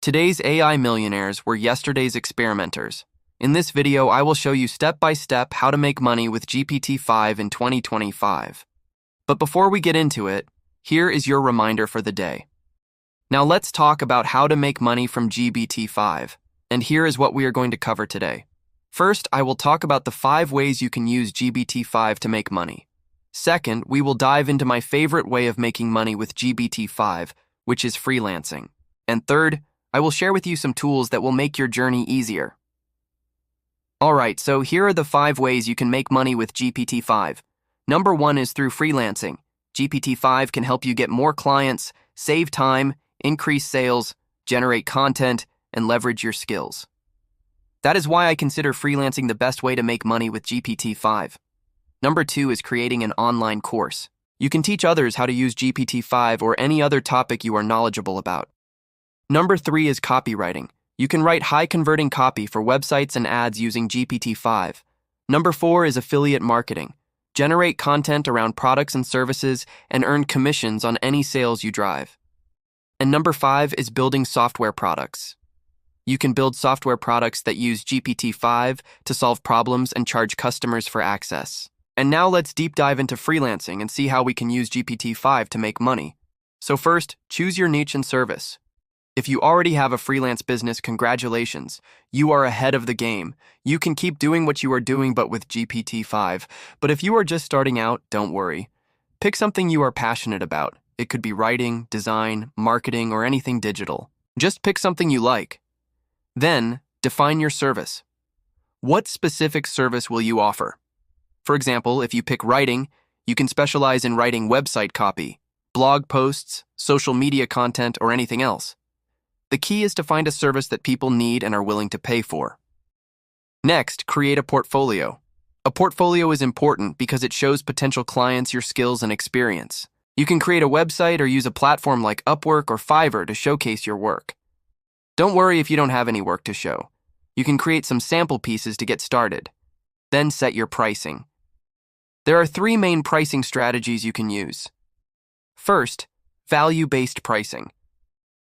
Today's AI millionaires were yesterday's experimenters. In this video, I will show you step-by-step how to make money with GPT-5 in 2025. But before we get into it, here is your reminder for the day. Now let's talk about how to make money from GPT-5, and here is what we are going to cover today. First, I will talk about the 5 ways you can use GPT-5 to make money. Second, we will dive into my favorite way of making money with GPT-5, which is freelancing. And third, I will share with you some tools that will make your journey easier. Alright, so here are the 5 ways you can make money with GPT-5. Number 1 is through freelancing. GPT-5 can help you get more clients, save time, increase sales, generate content, and leverage your skills. That is why I consider freelancing the best way to make money with GPT-5. Number 2 is creating an online course. You can teach others how to use GPT-5 or any other topic you are knowledgeable about. Number 3 is copywriting. You can write high-converting copy for websites and ads using GPT-5. Number 4 is affiliate marketing. Generate content around products and services and earn commissions on any sales you drive. And number 5 is building software products. You can build software products that use GPT-5 to solve problems and charge customers for access. And now let's deep dive into freelancing and see how we can use GPT-5 to make money. So first, choose your niche and service. If you already have a freelance business, congratulations. You are ahead of the game. You can keep doing what you are doing but with GPT-5. But if you are just starting out, don't worry. Pick something you are passionate about. It could be writing, design, marketing, or anything digital. Just pick something you like. Then, define your service. What specific service will you offer? For example, if you pick writing, you can specialize in writing website copy, blog posts, social media content, or anything else. The key is to find a service that people need and are willing to pay for. Next, create a portfolio. A portfolio is important because it shows potential clients your skills and experience. You can create a website or use a platform like Upwork or Fiverr to showcase your work. Don't worry if you don't have any work to show. You can create some sample pieces to get started. Then set your pricing. There are 3 main pricing strategies you can use. First, value-based pricing.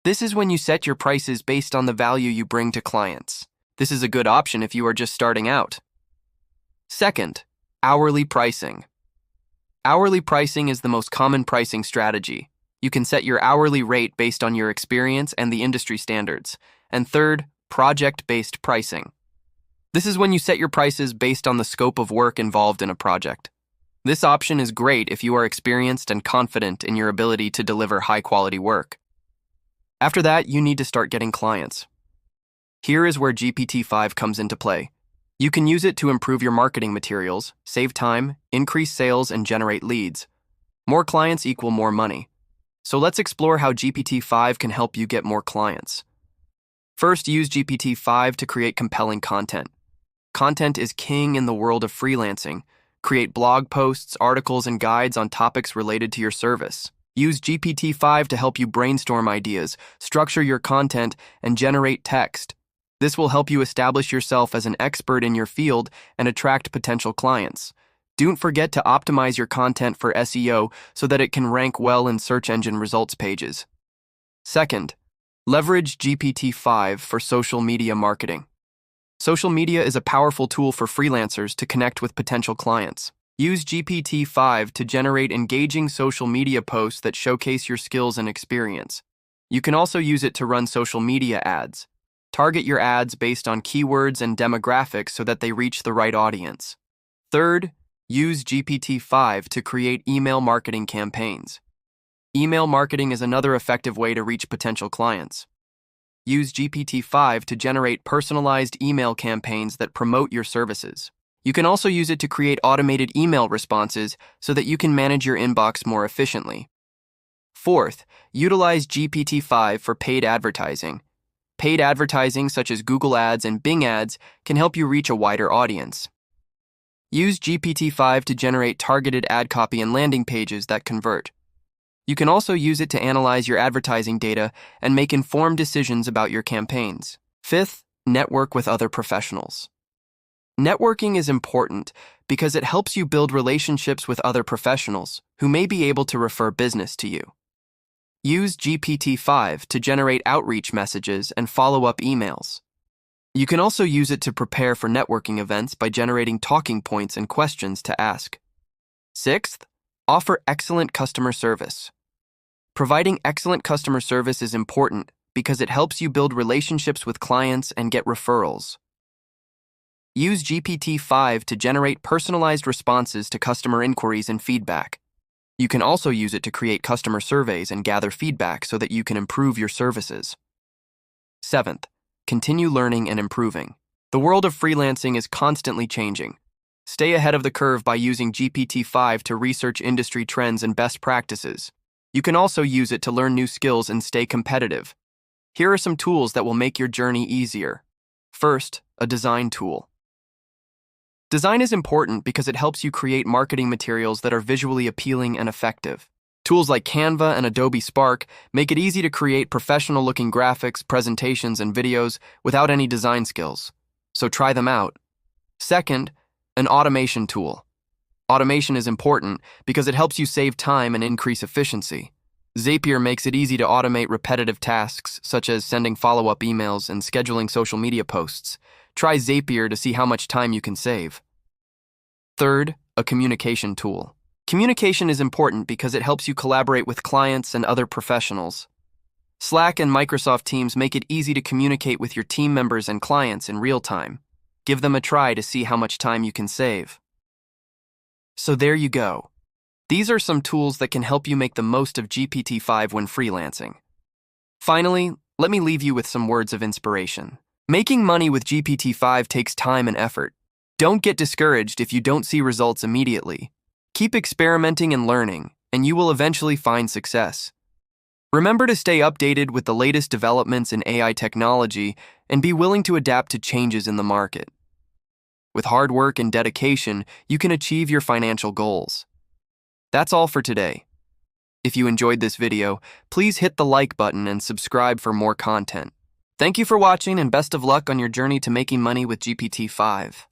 This is when you set your prices based on the value you bring to clients. This is a good option if you are just starting out. Second, hourly pricing. Hourly pricing is the most common pricing strategy. You can set your hourly rate based on your experience and the industry standards. And third, project-based pricing. This is when you set your prices based on the scope of work involved in a project. This option is great if you are experienced and confident in your ability to deliver high-quality work. After that, you need to start getting clients. Here is where GPT-5 comes into play. You can use it to improve your marketing materials, save time, increase sales, and generate leads. More clients equal more money. So let's explore how GPT-5 can help you get more clients. First, use GPT-5 to create compelling content. Content is king in the world of freelancing. Create blog posts, articles, and guides on topics related to your service. Use GPT-5 to help you brainstorm ideas, structure your content, and generate text. This will help you establish yourself as an expert in your field and attract potential clients. Don't forget to optimize your content for SEO so that it can rank well in search engine results pages. Second, leverage GPT-5 for social media marketing. Social media is a powerful tool for freelancers to connect with potential clients. Use GPT-5 to generate engaging social media posts that showcase your skills and experience. You can also use it to run social media ads. Target your ads based on keywords and demographics so that they reach the right audience. Third, use GPT-5 to create email marketing campaigns. Email marketing is another effective way to reach potential clients. Use GPT-5 to generate personalized email campaigns that promote your services. You can also use it to create automated email responses so that you can manage your inbox more efficiently. Fourth, utilize GPT-5 for paid advertising. Paid advertising such as Google Ads and Bing Ads can help you reach a wider audience. Use GPT-5 to generate targeted ad copy and landing pages that convert. You can also use it to analyze your advertising data and make informed decisions about your campaigns. Fifth, network with other professionals. Networking is important because it helps you build relationships with other professionals who may be able to refer business to you. Use GPT-5 to generate outreach messages and follow-up emails. You can also use it to prepare for networking events by generating talking points and questions to ask. Sixth, offer excellent customer service. Providing excellent customer service is important because it helps you build relationships with clients and get referrals. Use GPT-5 to generate personalized responses to customer inquiries and feedback. You can also use it to create customer surveys and gather feedback so that you can improve your services. Seventh, continue learning and improving. The world of freelancing is constantly changing. Stay ahead of the curve by using GPT-5 to research industry trends and best practices. You can also use it to learn new skills and stay competitive. Here are some tools that will make your journey easier. First, a design tool. Design is important because it helps you create marketing materials that are visually appealing and effective. Tools like Canva and Adobe Spark make it easy to create professional-looking graphics, presentations, and videos without any design skills. So try them out. Second, an automation tool. Automation is important because it helps you save time and increase efficiency. Zapier makes it easy to automate repetitive tasks such as sending follow-up emails and scheduling social media posts. Try Zapier to see how much time you can save. Third, a communication tool. Communication is important because it helps you collaborate with clients and other professionals. Slack and Microsoft Teams make it easy to communicate with your team members and clients in real time. Give them a try to see how much time you can save. So there you go. These are some tools that can help you make the most of GPT-5 when freelancing. Finally, let me leave you with some words of inspiration. Making money with GPT-5 takes time and effort. Don't get discouraged if you don't see results immediately. Keep experimenting and learning, and you will eventually find success. Remember to stay updated with the latest developments in AI technology and be willing to adapt to changes in the market. With hard work and dedication, you can achieve your financial goals. That's all for today. If you enjoyed this video, please hit the like button and subscribe for more content. Thank you for watching and best of luck on your journey to making money with GPT-5.